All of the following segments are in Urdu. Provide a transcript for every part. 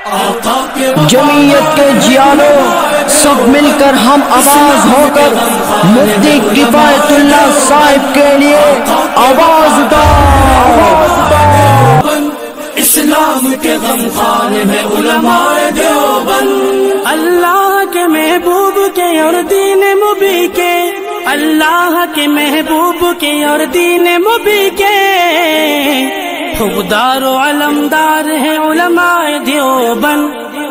جمعیت کے جیالوں سب مل کر ہم آواز ہو کر مفتی کفایت اللہ صاحب کے لیے آواز اٹھائیں۔ اسلام کے غمخوار ہے علماء دیوبند، اللہ کے محبوب کے اور دین مبی کے، اللہ کے محبوب کے اور دین مبی کے حقدار و علمدار ہے علماء دیوبند۔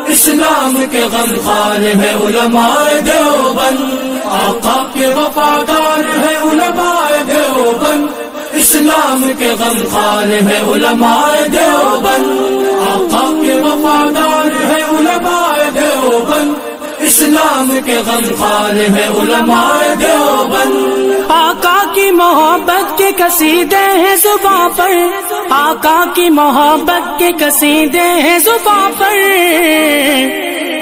اسلام کے غمخوار ہے علماء دیوبند، آقا کے وفادار ہے علماء دیوبند۔ اسلام کے غمخوار ہے علماء دیوبند، آقا کے وفادار ہے علماء دیوبند۔ اسلام کے غمخوار ہے علماء دیوبند۔ آقا کی محبت کے قصیدے ہیں زباں پر، آقا کی محبت کے قصیدے ہیں زباں پر،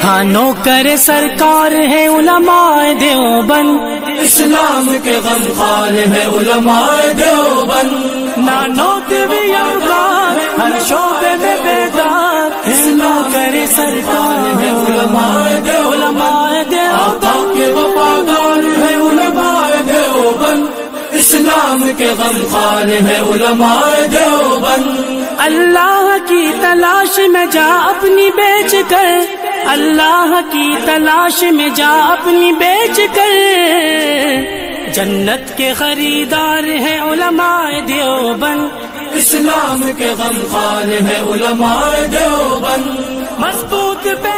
ہاں نوکر سرکار ہے علماء دیوبند۔ اسلام کے غمخوار ہے علماء دیوبند، نانوت بھی افغان ہر شعبے میں بیدار، نوکر سرکار ہے علماء دیوبند، آقا کے وفادار ہے علماء دیوبند۔ اسلام کے غمخوار ہے علماء دیوبند۔ اللہ کی تلاش میں جا اپنی بیچ کر، اللہ کی تلاش میں جا اپنی بیچ کر، جنت کے خریدار ہیں علماء دیوبند۔ اسلام کے غمخوار ہے علماء دیوبند، مضبوط پہ